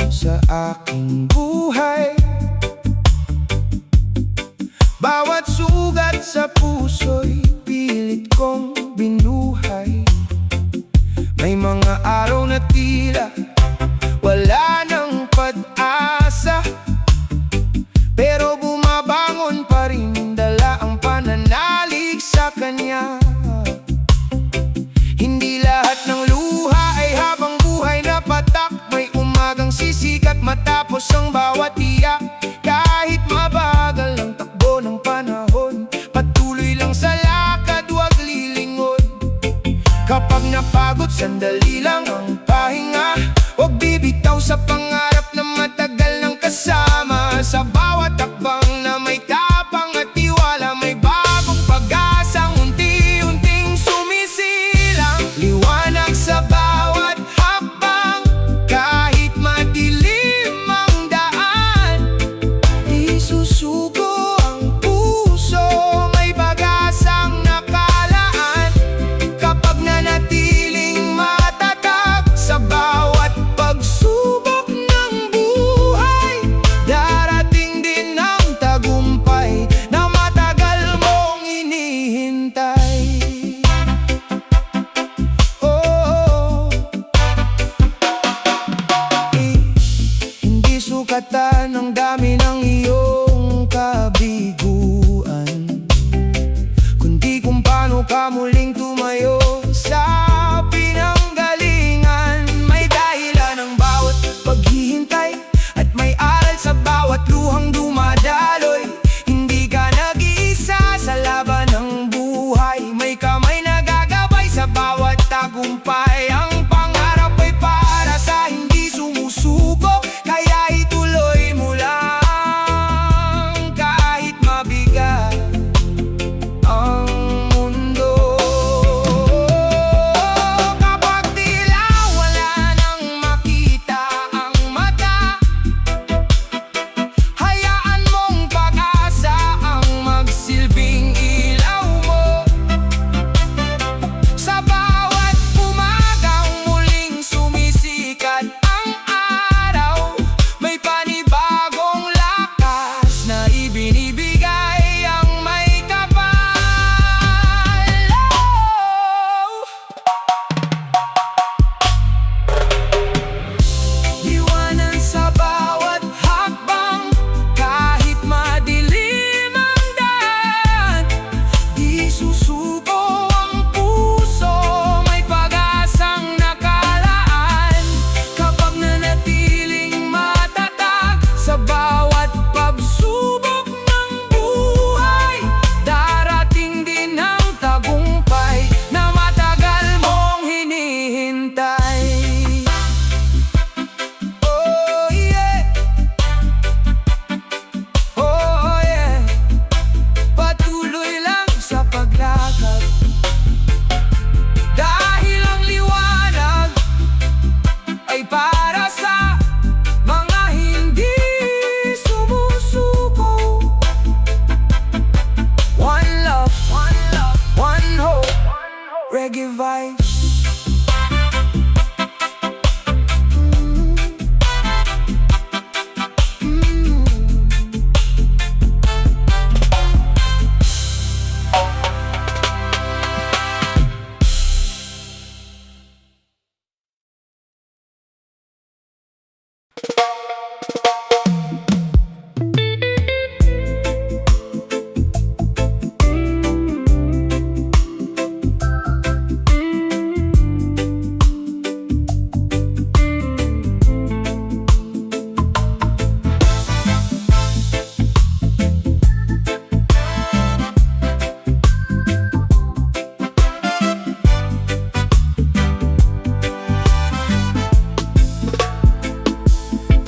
sa aking buhay. Bawat sugat sa puso'y pilit kong binuhay. May mga araw na tila wala nang pag-asa, pero bumabangon pa rin, dala ang pananalig sa kanya. Hindi lahat ng luha ay habang buhay na patak. May umagang sisikat matapos ang bawat iyak. Kahit mabagal ang takbo ng panahon, patuloy lang sa lakad, huwag lilingon. Kapag napagod, sandali lang ang pahinga. Huwag bibitaw sa pangarap na matagal nang kasama. Sa bawat takbang na may tapang at tiwala, may bagong pag-asang unti-unting sumisilang. Liwanag sa bawat hakbang, kahit madilim ang daan. Di susuko ang puso, may pag-asang nakalaan. Kapag nanatiling matatag sa bawat pagsubok ng buhay, darating din ang tagumpay na matagal mong hinihintay. Oh, hindi sukatan ang dami ng iyong kabiguan, kundi kung paano ka muling tumayo sa pinanggalingan. May dahilan ang bawat paghihintay, at may aral sa bawat luhang dumadaloy. Hindi ka nag-iisa sa laban ng buhay, may kamay na gagabay sa bawat tagumpay. Ang pangarap ay para sa hindi sumusuko, kaya ituloy mo lang kahit mabigat ang mundo. Kapag tila wala nang makita ang mata, hayaan mong pag-asa ang magsilbing ilaw mo. Sa bawat umagang muling sumisikat ang araw, may panibagong lakas na ibinibigay ang may kapal. Liwanag sa bawat hakbang, kahit madilim ang daan. Di susuko ang puso, may pag-asang nakalaan. Kapag nanatiling matatag sa bawat pagsubok ng buhay, darating din ang tagumpay na matagal mong hinihintay. Oh yeah, oh yeah, patuloy lang sa paglakad, dahil ang liwanag ay para sa mga hindi sumusuko. One love, one hope, reggae vibes.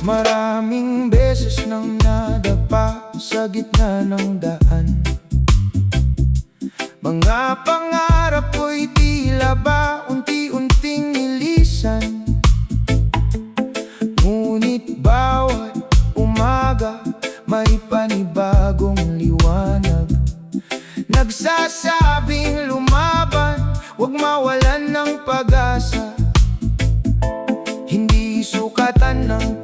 Maraming beses nang nadapa sa gitna ng daan. Mga pangarap ko'y tila ba unti-unting nilisan. Ngunit bawat umaga may panibagong liwanag. Nagsasabing lumaban, huwag mawalan ng pag-asa. Hindi sukatan ng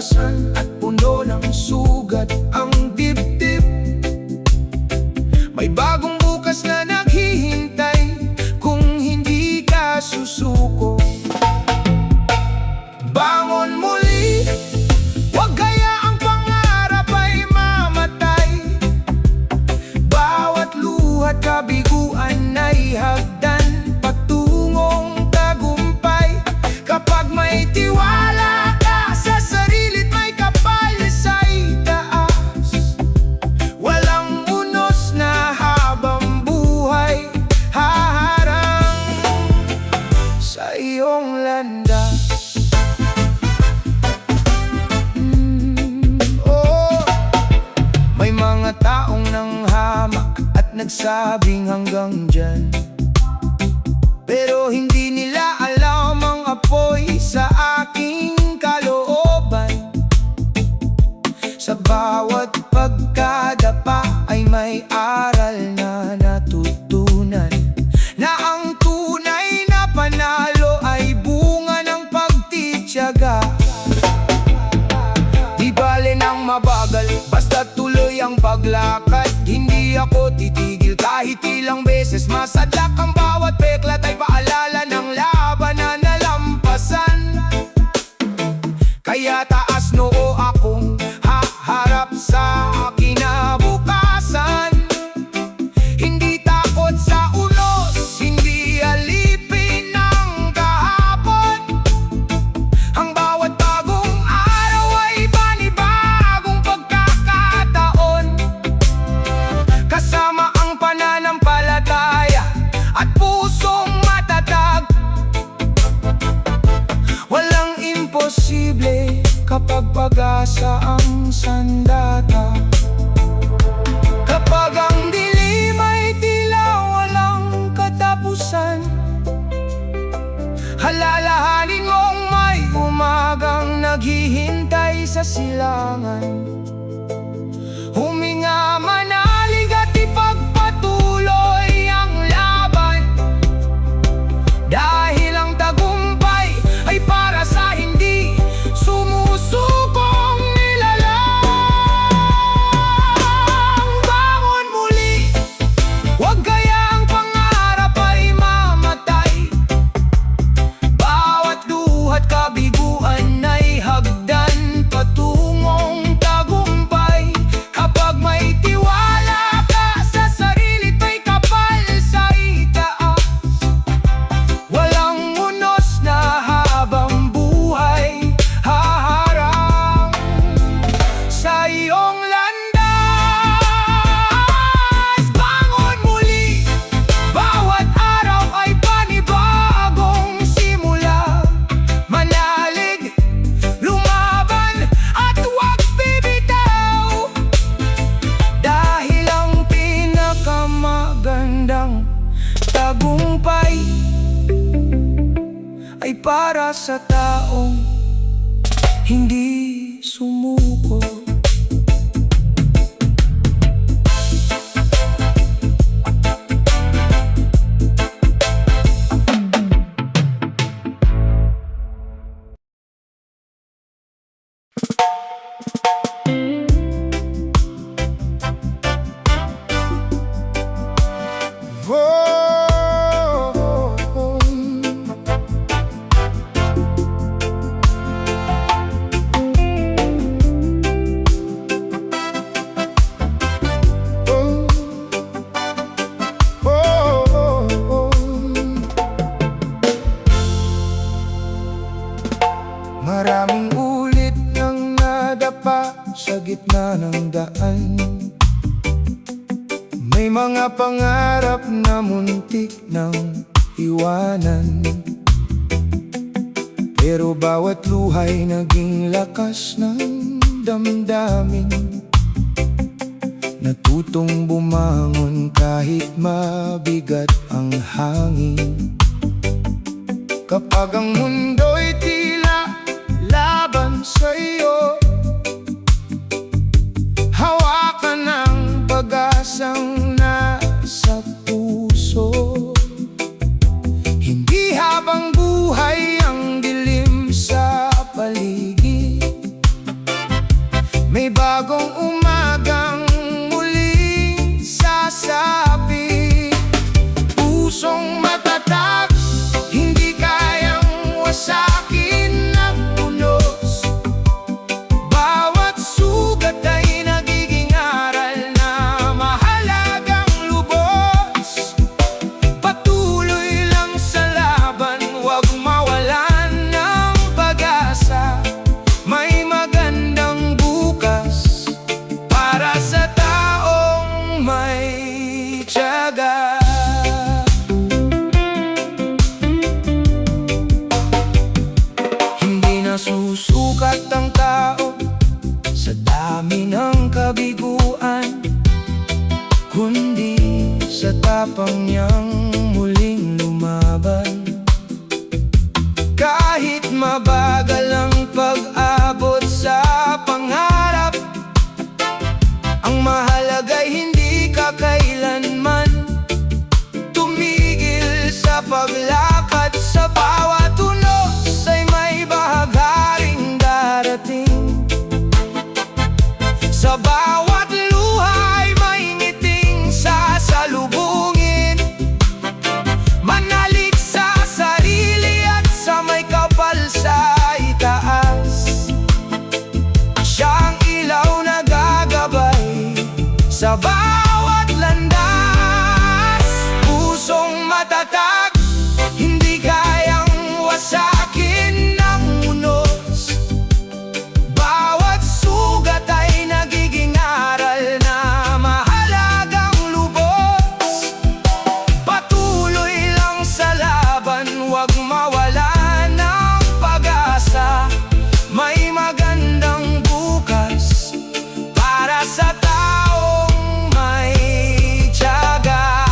kinabukasan at puno ng sugat ang dibdib. May bagong bukas na naghihintay kung hindi ka susuko. Bangon muli, huwag hayaang pangarap ay mamatay. Bawat luhat kabiguan ay hagdan patungong tagumpay. Kapag may tiwala ka sa sarili't may kapal sa itaas, walang unos na habang buhay haharang sa iyong landas. May mga taong nanghamak at nagsabing hanggang dyan, pero hindi nila alam ang apoy sa aking kalooban. Sa bawat pagkadapa ay may aral na natutunan, na ang tunay na panalo ay bunga ng pagtitiyaga. Di bale nang mabagal, basta tuloy ang paglakad. Hindi ako titigil kahit ilang beses masadlak. Ang bawat peklat ay paalala ng laban na nalampasan. Kaya taas noo akong haharap sa kinabukasan. Hindi takot sa unos, hindi alipin ng kahapon. Ang bawat bagong araw ay panibagong pagkakataon. Kasama ang pananampalataya at pusong matatag. Walang imposible kapag pag-asa ang sandata. Kapag ang dilim ay tila walang katapusan, halalahanin mong may umagang naghihintay sa silangan. Huminga, manalig at ipagpatuloy ang laban, dahil ang tagumpay ay para sa hindi sumusukong nilalang. Bangon muli, huwag hayaang pangarap ay mamatay. Bawat duhat kabiguan ay hagdan patungong tagumpay. Kapag may tiwala ka sa sarili't may kapal sa itaas, walang unos na habang buhay haharang sa iyong landas. Bangon muli, bawat araw ay panibagong simula. Manalig, lumaban at huwag bibitaw, dahil ang pinakamagandang tagumpay ay para sa taong hindi sumuko. Maraming ulit nang nadapa sa gitna ng daan. May mga pangarap na muntik ng iwanan, pero bawat luhay naging lakas ng damdamin. Natutong bumangon kahit mabigat ang hangin. Kapag ang mundo'y tila laban sa'yo, hawakan ang pag-asang nasa puso. Hindi habang buhay ang dilim sa paligid, kabiguan, kundi sa tapang niyang muling lumaban. Kahit mabagal ang pag-abot sa pangarap, ang mahalaga'y hindi ka kailanman tumigil sa paglakad. Sa bawat unos ay may bahagharing darating, sa bawat luhay may ngiting sasalubungin. Manalig sa sarili at sa may kapal sa itaas, siyang ilaw na gagabay sa bawat landas. Pusong matatag, hindi kayang wasakin ng unos. Bawat sugat ay nagiging aral na mahalagang lubos. Patuloy lang sa laban, huwag mawala ng pag-asa. May magandang bukas para sa taong may tiyaga.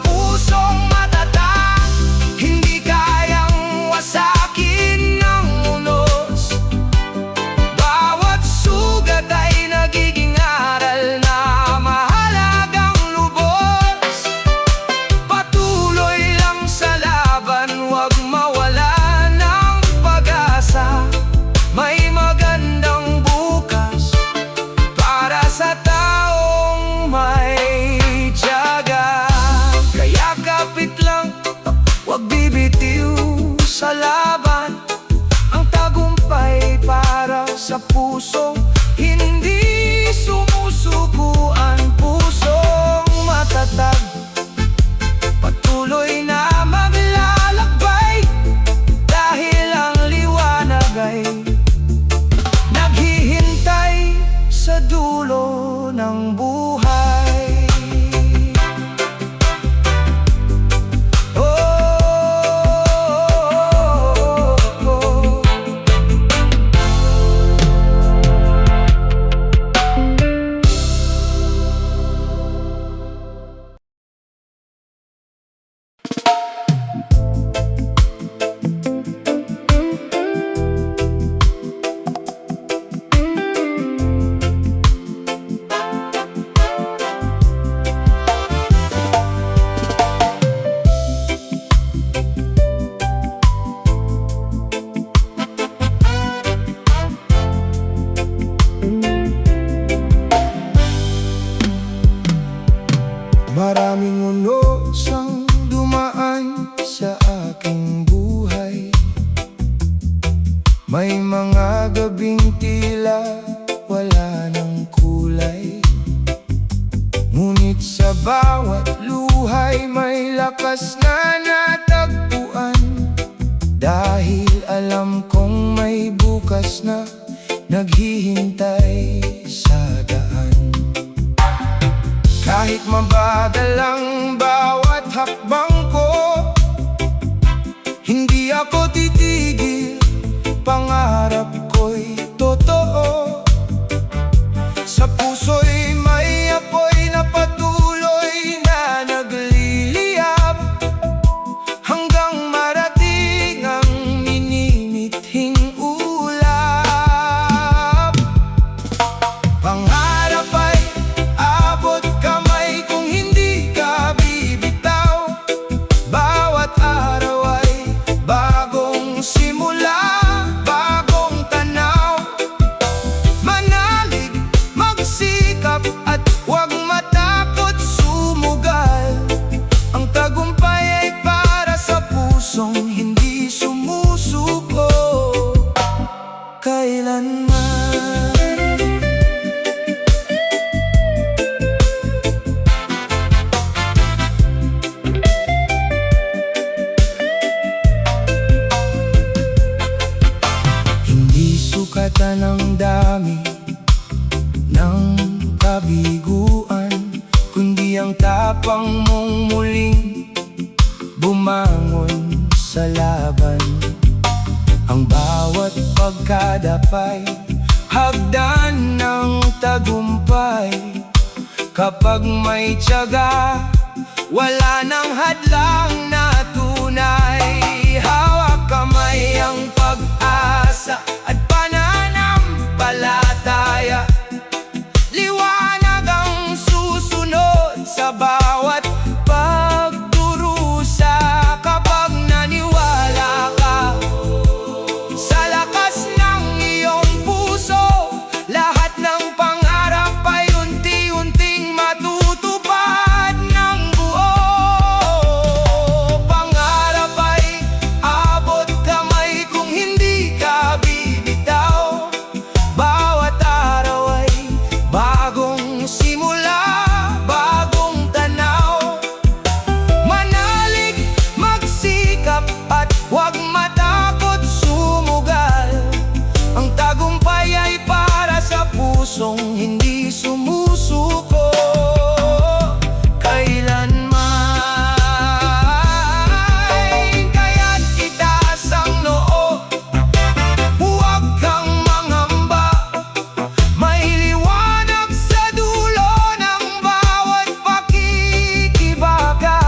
Pusong matatag, hindi kayang wasakin ng unos. Bawat sugat ay nagiging aral na mahalagang lubos. Patuloy lang sa laban, huwag mawala ng pag-asa. May magandang bukas para sa taong may tiyaga. Kaya kapit lang, huwag bibitiw sa laban. Ang tagumpay para sa pusong hindi sumusukuan. Pusong matatag, patuloy na maglalakbay, dahil ang liwanag ay naghihintay sa dulo ng buhay. Oh, oh, oh. Maraming unos ang dumaan sa aking buhay. May mga gabing tila wala ng kulay, ngunit sa bawat luhay may lakas na natagpuan. Dahil alam kong may bukas na naghihintay sa daan. Kahit mabagal ang bawat hakbang ko, hindi ako titigil, pangarap ko'y totoo. Sa puso'y may apoy na patuloy na nagliliyab, hanggang marating ang minimithing ulap. Pangarap ay abot kamay kung hindi ka bibitaw. Bawat araw ay bagong simula, bagong tanaw. Manalig, magsikap at huwag matakot sumugal. Ang tagumpay ay para sa pusong hindi sumusuko kailanman. Kapag may tiyaga, wala nang hadlang na tunay. Hawak kamay ang pag-asa at pananampalataya. Liwanag ang susunod sa bawat pagdurusa. Kapag naniwala ka sa lakas ng iyong puso, lahat ng pangarap ay unti-unting matutupad ng buo. Pangarap ay abot kamay kung hindi ka bibitaw. Bawat araw ay bagong simula, bagong tanaw. Manalig, magsikap at huwag matakot sumugal. Ang tagumpay ay para sa pusong hindi sumusuko kailanman. Kaya't itaas ang noo, huwag kang mangamba. May liwanag sa dulo ng bawat pakikibaka.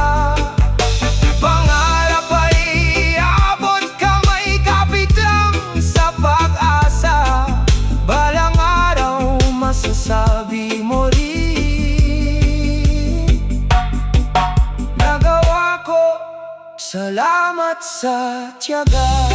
Pangarap ay abot kamay, kapit lang sa pag-asa. Balang araw masasabi mo rin, nagawa ko, salamat sa tiyaga.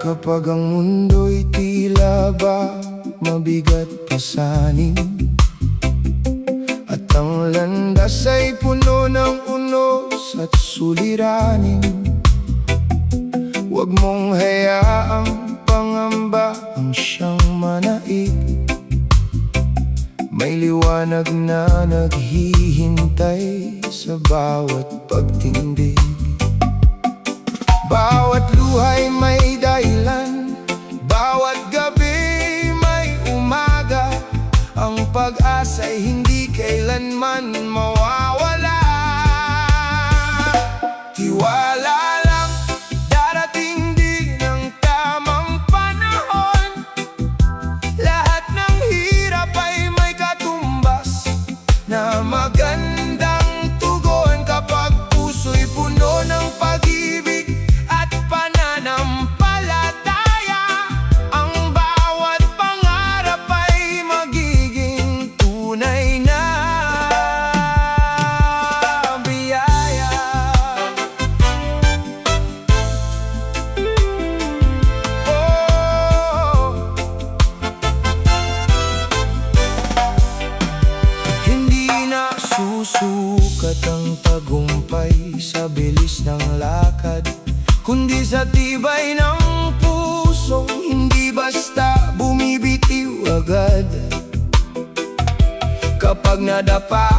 Kapag ang mundo'y tila ba mabigat pasanin, at ang landas ay puno ng unos at suliranin, huwag mong hayaang pangamba ang siyang manaig. May liwanag na naghihintay sa bawat pagtindig. Bawat luha'y may dahilan, bawat gabi may umaga. Ang pag-asa'y hindi kailanman mawawala. Tiwala lang, darating din ang tamang panahon. Lahat ng hirap ay may katumbas na magandang tugon. Kapag puso'y puno ng pag-ibig at pananampalataya, ang bawat pangarap ay magiging tunay na biyaya. Oh, hindi na susukat ang tagumpay sa bilis ng lakad, kundi sa tibay ng pusong hindi basta bumibitiw agad. Kapag nadapa,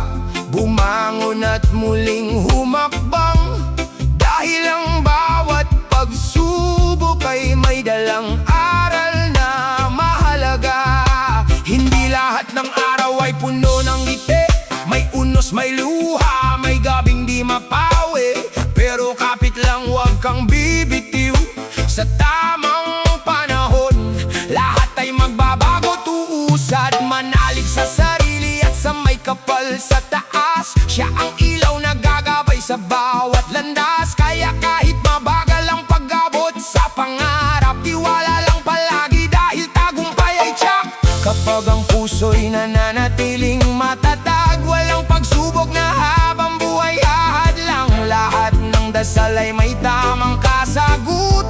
bumangon at muling humakbang, dahil ang bawat pagsubok ay may dalang aral na mahalaga. Hindi lahat ng araw ay puno ng ngiti, may unos, may luha, may gabing di mapawi. Pero kapit lang, huwag kang bibitiw. Sa tamang panahon, lahat ay magbabago. Tuusad, manalig sa sarili at sa may kapal sa taas. Siya ang ilaw na gagabay sa bawat landas. Kaya kahit mabagal ang pag-abot sa pangarap, tiwala lang palagi dahil tagumpay ay tiyak. Kapag ang puso'y nananatiling matatag, walang pagsubok na habang buhay hahadlang. Lahat ng dasal ay may tamang kasagutan.